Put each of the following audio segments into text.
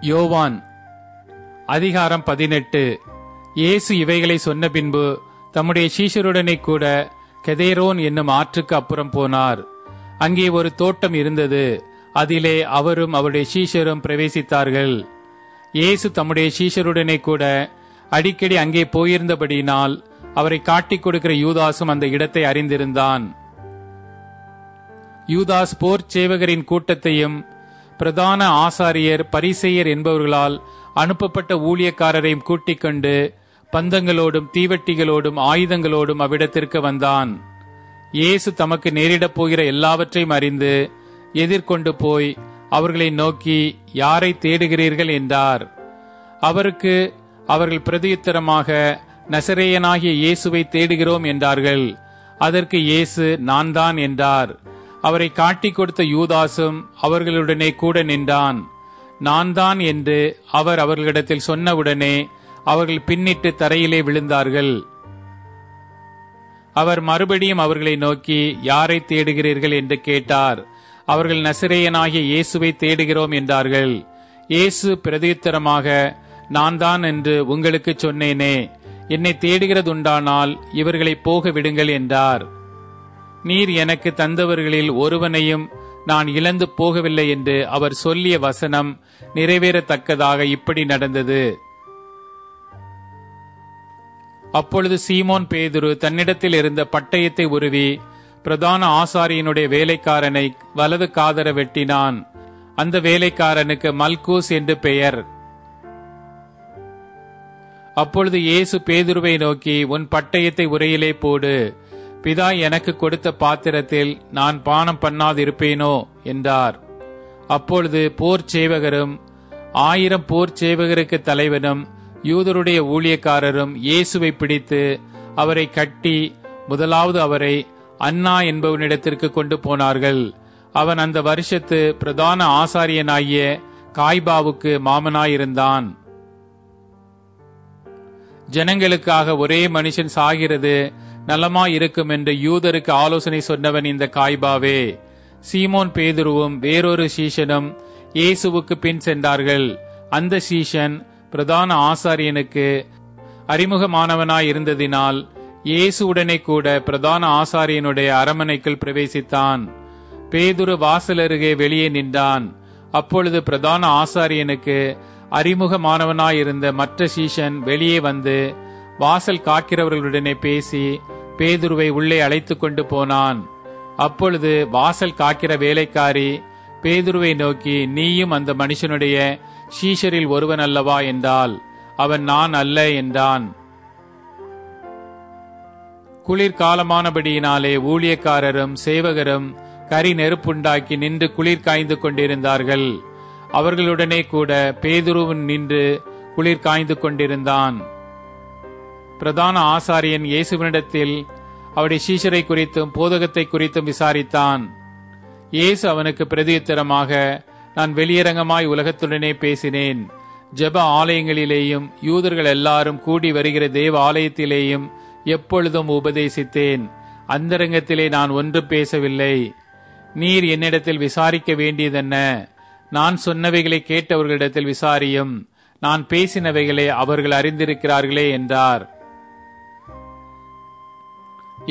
யோவான் அதிகாரம் 18. இயேசு இவைகளை சொன்ன பின்பு தம்முடைய சீஷருடனே கூட கெதேரோன் என்னும் ஆற்றுக்கு அப்புறம் போனார். அங்கே ஒரு தோட்டம் இருந்தது. அதிலே அவரும் அவருடைய சீஷரும் பிரவேசித்தார்கள். இயேசு தம்முடைய சீஷருடனே கூட அடிக்கடி அங்கே போயிருந்தபடியினால் அவரை காட்டிக் கொடுக்கிற யூதாசும் அந்த இடத்தை அறிந்திருந்தான். யூதாஸ் போர் சேவகரின் கூட்டத்தையும் பிரதான ஆசாரியர் பரிசேயர் என்பவர்களால் அனுப்பப்பட்ட ஊழியக்காரரையும் கூட்டிக் கொண்டு பந்தங்களோடும் தீவட்டிகளோடும் ஆயுதங்களோடும் அவ்விடத்திற்கு வந்தான். இயேசு தமக்கு நேரிடப் போகிற எல்லாவற்றையும் அறிந்து எதிர்கொண்டு போய் அவர்களை நோக்கி, யாரை தேடுகிறீர்கள் என்றார். அவருக்கு அவர்கள் பிரதியுத்தரமாக, நசரேயனாகிய இயேசுவை தேடுகிறோம் என்றார்கள். அதற்கு இயேசு, நான் தான் என்றார். அவரை காட்டிக் கொடுத்த யூதாசும் அவர்களுடனே கூட நின்றான். நான் தான் என்று அவர் அவர்களிடத்தில் சொன்னவுடனே அவர்கள் பின்னிட்டு தரையிலே விழுந்தார்கள். அவர் மறுபடியும் அவர்களை நோக்கி, யாரை தேடுகிறீர்கள் என்று கேட்டார். அவர்கள் நசரேயனாகிய இயேசுவை தேடுகிறோம் என்றார்கள். இயேசு பிரதியுத்தரமாக, நான் தான் என்று உங்களுக்கு சொன்னேனே. என்னை தேடுகிறதுண்டானால் இவர்களை போக விடுங்கள் என்றார். நீர் எனக்கு தந்தவர்களில் ஒருவனையும் நான் இழந்து போகவில்லை என்று அவர் சொல்லிய வசனம் நிறைவேறத்தக்கதாக இப்படி நடந்தது. அப்பொழுது சீமோன் பேதுரு தன்னிடத்தில் இருந்த பட்டயத்தை உருவி பிரதான ஆசாரியனுடைய வேலைக்காரனை வலது காதர வெட்டினான். அந்த வேலைக்காரனுக்கு மல்கூஸ் என்று பெயர். அப்பொழுது இயேசு பேதுருவை நோக்கி, உன் பட்டயத்தை உரையிலே போடு. பிதா எனக்கு கொடுத்த பாத்திரத்தில் நான் பானம் பண்ணாதிருப்பேனோ என்றார். அப்பொழுது போர் சேவகரும் 1000 போர் சேவகருக்கு தலைவனும் யூதருடைய ஊழியக்காரரும் இயேசுவை பிடித்து அவரை கட்டி முதலாவது அவரை அன்னா என்பவனிடத்திற்கு கொண்டு போனார்கள். அவன் அந்த வருஷத்து பிரதான ஆசாரியனாகிய காய்பாவுக்கு மாமனாயிருந்தான். ஜனங்களுக்காக ஒரே மனுஷன் சாகிறது நலமாயிருக்கும் என்று யூதருக்கு ஆலோசனை சொன்னவன் இந்த காய்பாவே. சீமோன் பேதுருவும் வேறொரு சீஷனும் இயேசுவுக்கு பின் சென்றார்கள். அந்த சீஷன் பிரதான ஆசாரியனுக்கு அறிமுகமானவனாயிருந்ததினால் இயேசுவுடனே கூட பிரதான ஆசாரியனுடைய அரமனைக்குள் பிரவேசித்தான். பேதுரு வாசல் அருகே வெளியே நின்றான். அப்பொழுது பிரதான ஆசாரியனுக்கு அறிமுகமானவனாயிருந்த மற்ற சீஷன் வெளியே வந்து வாசல் காக்கிறவர்களுடனே பேசி பேதுருவை உள்ளே அழைத்து கொண்டு போனான். அப்பொழுது வாசல் காக்கிற வேலைக்காரி பேதுருவை நோக்கி, நீயும் அந்த மனுஷனுடைய சீஷரில் ஒருவன் அல்லவா என்றால். அவன், நான் அல்ல என்றான். குளிர்காலமானபடியினாலே ஊழியக்காரரும் சேவகரும் கரி நெருப்புண்டாக்கி நின்று குளிர் காய்ந்து கொண்டிருந்தார்கள். அவர்களுடனே கூட பேதுருவும் நின்று குளிர் காய்ந்து கொண்டிருந்தான். பிரதான ஆசாரியன் இயேசுவினிடத்தில் அவருடைய சீஷரை குறித்தும் போதகத்தை குறித்தும் விசாரித்தான். இயேசு அவனுக்கு பிரதியுத்தரமாக, நான் வெளியரங்கமாய் உலகத்துடனே பேசினேன். ஜெப ஆலயங்களிலேயும் யூதர்கள் எல்லாரும் கூடி வருகிற தேவ ஆலயத்திலேயும் எப்பொழுதும் உபதேசித்தேன். அந்தரங்கத்திலே நான் ஒன்று பேசவில்லை. நீர் என்னிடத்தில் விசாரிக்க வேண்டியதென்ன? நான் சொன்னவைகளை கேட்டவர்களிடத்தில் விசாரியும். நான் பேசினவைகளை அவர்கள் அறிந்திருக்கிறார்களே என்றார்.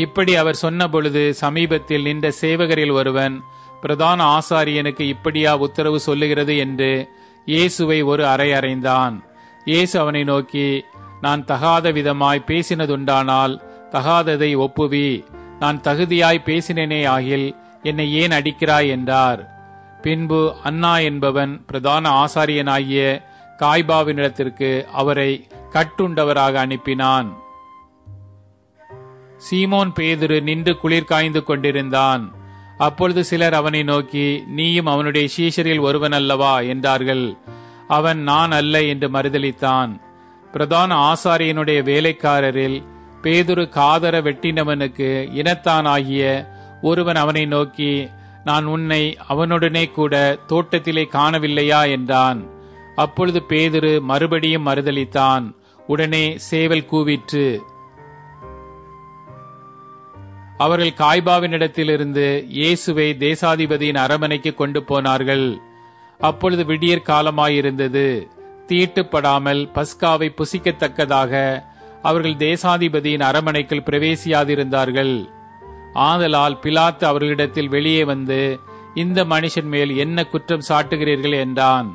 இப்படி அவர் சொன்ன பொழுது சமீபத்தில் நின்ற சேவகரில் ஒருவன், பிரதான ஆசாரியனுக்கு இப்படியா உத்தரவு சொல்லுகிறது என்று இயேசுவை ஒரு அறை அறைந்தான். இயேசு அவனை நோக்கி, நான் தகாத விதமாய் பேசினதுண்டானால் தகாததை ஒப்புவி. நான் தகுதியாய் பேசினேனே ஆகில் என்னை ஏன் அடிக்கிறாய் என்றார். பின்பு அன்னா என்பவன் பிரதான ஆசாரியனாகிய காய்பாவினிடத்திற்கு அவரை கட்டுண்டவராக அனுப்பினான். சீமோன் பேதுரு நின்று குளிர் காய்ந்து கொண்டிருந்தான். அப்பொழுது சிலர் அவனை நோக்கி, நீயும் அவனுடைய சீஷரில் ஒருவன் அல்லவா என்றார்கள். அவன், நான் அல்ல என்று மறுதலித்தான். பிரதான ஆசாரியனுடைய வேலைக்காரரில் பேதுரு காதர வெட்டினவனுக்கு இனத்தானாகிய ஒருவன் அவனை நோக்கி, நான் உன்னை அவனுடனே கூட தோட்டத்திலே காணவில்லையா என்றான். அப்பொழுது பேதுரு மறுபடியும் மறுதலித்தான். உடனே சேவல் கூவிற்று. அவர்கள் காய்பாவினிடத்திலிருந்து இயேசுவை தேசாதிபதியின் அரமனைக்கு கொண்டு போனார்கள். அப்பொழுது விடியற் காலமாயிருந்தது. தீட்டுப்படாமல் பஸ்காவை புசிக்கத்தக்கதாக அவர்கள் தேசாதிபதியின் அரமனைக்குள் பிரவேசியாதிருந்தார்கள். ஆதலால் பிலாத்து அவர்களிடத்தில் வெளியே வந்து, இந்த மனுஷன் மேல் என்ன குற்றம் சாட்டுகிறீர்கள் என்றான்.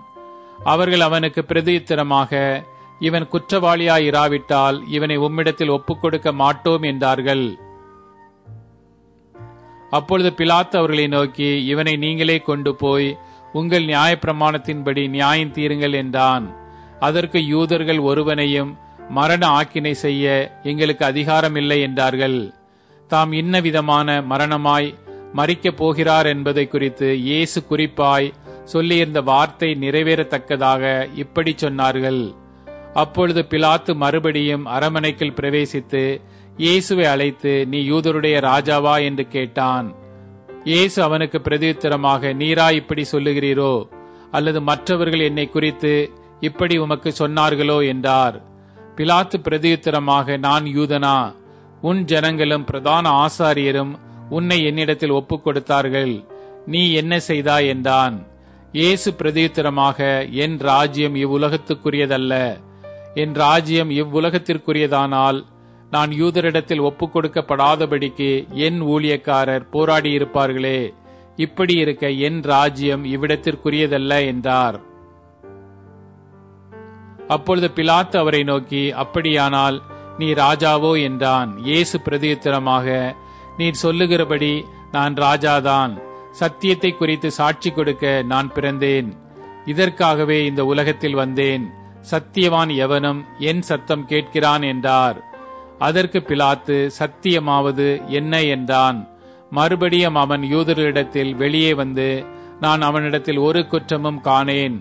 அவர்கள் அவனுக்கு பிரதியுத்தரமாக, இவன் குற்றவாளியாயிராவிட்டால் இவனை உம்மிடத்தில் ஒப்புக்கொடுக்க மாட்டோம் என்றார்கள். அப்பொழுது பிலாத்து அவர்களை நோக்கி, இவனை நீங்களே கொண்டு போய் உங்கள் நியாயப்பிரமாணத்தின்படி நியாயம் தீருங்கள் என்றான். அதற்கு யூதர்கள் ஒருவனையும் மரண ஆக்கினை செய்ய எங்களுக்கு அதிகாரம் இல்லை என்றார்கள். தாம் இன்ன விதமான மரணமாய் மரிக்கப் போகிறார் என்பதை குறித்து இயேசு குறிப்பாய் சொல்லியிருந்த வார்த்தை நிறைவேறத்தக்கதாக இப்படி சொன்னார்கள். அப்பொழுது பிலாத்து மறுபடியும் அரமனைக்குள் பிரவேசித்து இயேசுவை அழைத்து, நீ யூதருடைய ராஜாவா என்று கேட்டான். இயேசு அவனுக்கு பிரதியுத்தரமாக, நீரா இப்படி சொல்லுகிறீரோ, அல்லது மற்றவர்கள் என்னை குறித்து இப்படி உமக்கு சொன்னார்களோ என்றார். பிலாத்து பிரதியுத்தரமாக, நான் யூதனா? உன் ஜனங்களும் பிரதான ஆசாரியரும் உன்னை என்னிடத்தில் ஒப்புக் கொடுத்தார்கள். நீ என்ன செய்தாய் என்றான். இயேசு பிரதியுத்தரமாக, என் ராஜ்யம் இவ்வுலகத்துக்குரியதல்ல. என் ராஜ்யம் இவ்வுலகத்திற்குரியதானால் நான் யூதரிடத்தில் ஒப்புக் கொடுக்கப்படாதபடிக்கு என் ஊழியக்காரர் போராடியிருப்பார்களே. இப்படி இருக்க என் ராஜ்யம் இவ்விடத்திற்குரியதல்ல என்றார். அப்பொழுது பிலாத்து அவரை நோக்கி, அப்படியானால் நீ ராஜாவோ என்றான். இயேசு பிரதியுத்தரமாக, நீர் சொல்லுகிறபடி நான் ராஜாதான். சத்தியத்தை குறித்து சாட்சி கொடுக்க நான் பிறந்தேன். இதற்காகவே இந்த உலகத்தில் வந்தேன். சத்தியவான் எவனும் என் சத்தம் கேட்கிறான் என்றார். அதற்கு பிலாத்து, சத்தியமாவது என்ன என்றான். மறுபடியும் அவன் யூதர்களிடத்தில் வெளியே வந்து, நான் அவனிடத்தில் ஒரு குற்றமும் காணேன்.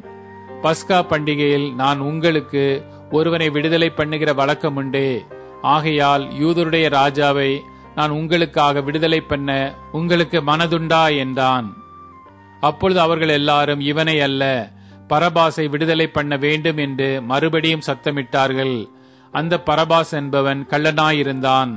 பஸ்கா பண்டிகையில் நான் உங்களுக்கு ஒருவனை விடுதலை பண்ணுகிற வழக்கம் உண்டே. ஆகையால் யூதருடைய ராஜாவை நான் உங்களுக்காக விடுதலை பண்ண உங்களுக்கு மனதுண்டா என்றான். அப்பொழுது அவர்கள் எல்லாரும், இவனை அல்ல, பரபாசை விடுதலை பண்ண வேண்டும் என்று மறுபடியும் சத்தமிட்டார்கள். அந்த பரபாஸ் என்பவன் கள்ளனாயிருந்தான்.